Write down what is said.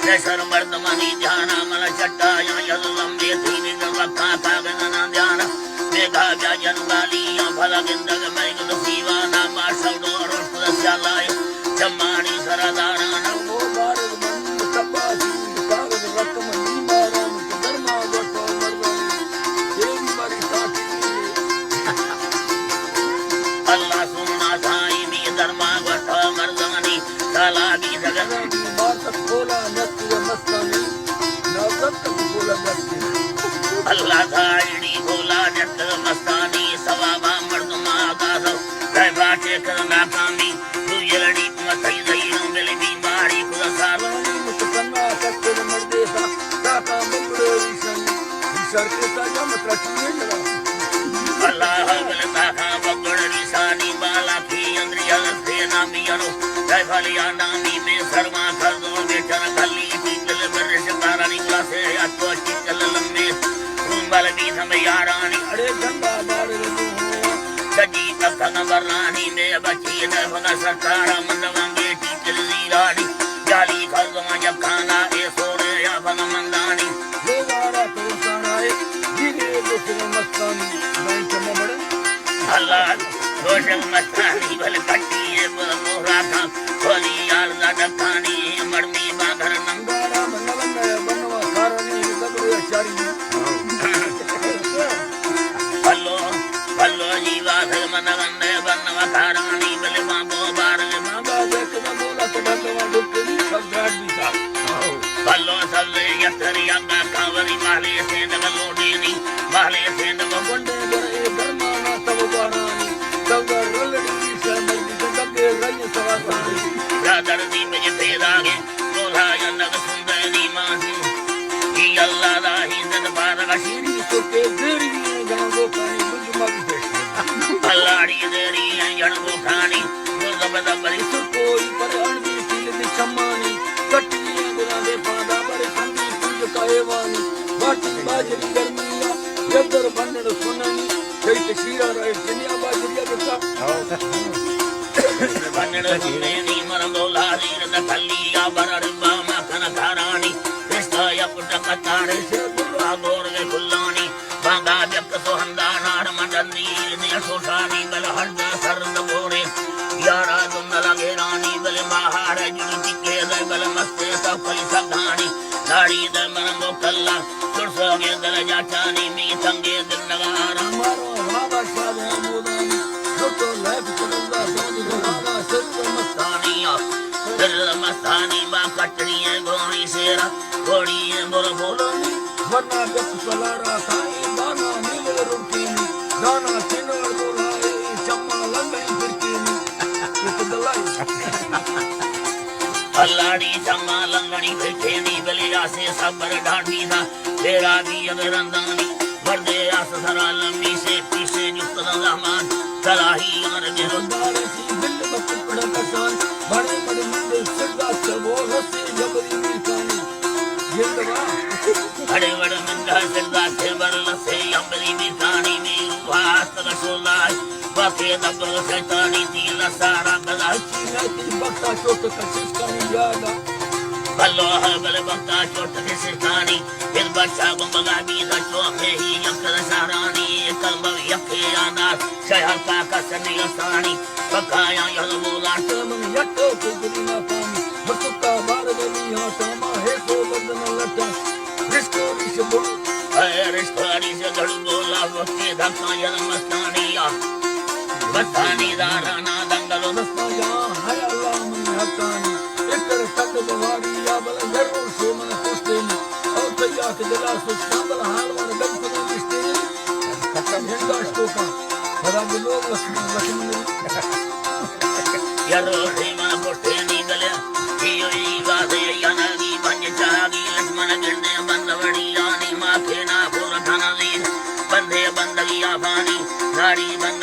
sir मर्दमनी ध्यान मल चट्टा यलंबे थी रखा कागन ध्यान मेघा व्याजन बाली फल गिंदग मैग सीवा नाम सौडो रोलाय चम्माणी सरदारा नमो भारत बंद तबासी कागज रकम नीमारा धर्मा गोठो मर्दनी देवी मारी साथी अल्लाह सुनना साई मी धर्मा गोठो मर्दनी साला भी जगन भारत खोला नत्य मस्तानी नवत खोला नत्य अल्लाह थाईडी खोला नत्य मस्तानी सवाबा मर्दमा दासो जय बाटे करना कामी तू यलड़ी मथई दईनो मिल बीमारी कुसालो मुतकन्ना कत्ते मर्दे सा काका मुंडे विशन विसर के ताजा मत्रचीए जला अल्लाह बलता का बगड़ निशानी बाला की अंद्रिया से नामी अनु जय भलिया नामी में शर्मा कर दो बेचन खली पिकल बरश तारानी क्लासे अतो चिकल लम्बे बल भी समय यारानी अरे गंगा बाड़ सजी तखन बरनानी में बची न भगा सरकार मंदवा बेटी चली रानी जाली खरदमा जब खाना ए सोरे या भग मंदानी देवारा तो सराय जिगे दोसर मस्तानी मैं चम बड़े अल्लाह दोसर मस्तानी भल कट्टी है मोहरा था खोली यार डकानी मड़मी बागर नंगारा बनवा सारनी दबरे चारी हल्लो हल्लो जीवा धर्म नवंदे बनवा धारानी बले बाबो बारग बाबा देख बोला तो ढलवा डुकनी सब गाड़ भी था हल्लो सबले यतरी अंगा कावरी माले से नग लोडीनी माले से नग गोंडे बरे धर्माना तब बारानी तब रलड़ी से मर्दी दबे रय सवासानी रादर दी में भेदागे बोला नग सुंदरी मासी ये अल्लाह दा ही जन बारग शीरी सुके देरी गांगो पानी अल्लाड़ी देरी जड़बो खानी दबदा बरी सुकोई पर अणदी सील दी चम्मानी कटिए गुना दे पादा पर संगी कुंज काएवानी बाटी बाजरी गर्मिया जदर बंदर सुननी कई तशीरा रहे दुनिया बाजरिया बता बंदर सुननी मरंदो लालीर द खलिया बरर बामा कन धारानी कृष्ण या पुट कतारे से गुरा गोर के गुल्लानी बागा जब तो हंदा नार मंडली ने सोसानी बल हंद सरद बोरे यारा तुम लगे रानी बल महार जुनी के दे बल मस्ते सब कली सधानी दाढ़ी दे मरंगो कल्ला सुरसो के दल जाचानी मी संगे दिल लगारा मारो बाबा सादे मोदानी तो लाइफ चलदा सोनी बाबा सर मस्तानी बा कटनी है गोरी सेरा गोरी है बोल बोलोनी वरना जब सलारा साई दाना नीले रुकीनी दाना चिनोर बोलाए चम्मा लंगई फिरकीनी ये तो दलाई अल्लाड़ी चम्मा लंगड़ी फिरकीनी बलिया से सबर ढांडी था तेरा भी अगर अंदानी वर्दे आस सरा लंबी से पीछे युक्त रहमान सलाही और गिरदार सी दिल बकड़ा कसान बड़े बड़े मंदिर सिद्धा चबो रसी जबरी मिलकानी ये दवा बड़े बड़े मंदिर सिद्धा चबरी रसी जबरी मिलकानी में वास्त रसोलाई बाकी दबर शैतानी दिल सारा गला की बक्ता चोट कशिश कानी यादा अल्लाह बल बक्ता चोट कशिश कानी फिर बच्चा बंगा भी द चोखे ही यकर सारानी कलम यके आना शहर का कसनी सानी पकाया यल बोला तुम यतो कुगरीना पानी बतुका बार गली हा सामा है सो बदन लटा रिश्तो रिश बोल है रिश्तो रिश गड़ बोला वके धक्का यल मस्तानिया मस्तानी दाराना दंगलो मस्ताया है अल्लाह मन हकानी इकर सद बवारी या बल जरूर से मन खुशतेनी और तैया के दिला सो शामिल हाल वर गम को रिश्ते खत्म हिंदा स्टोका बड़ा लोग लक्ष्मण यारो हेमा पोटेनी गले ये वादे यानी बंज जागी लक्ष्मण गिरने बंदवड़ी यानी माथे ना पुर धनली बंदे बंदगिया पानी गाड़ी बंद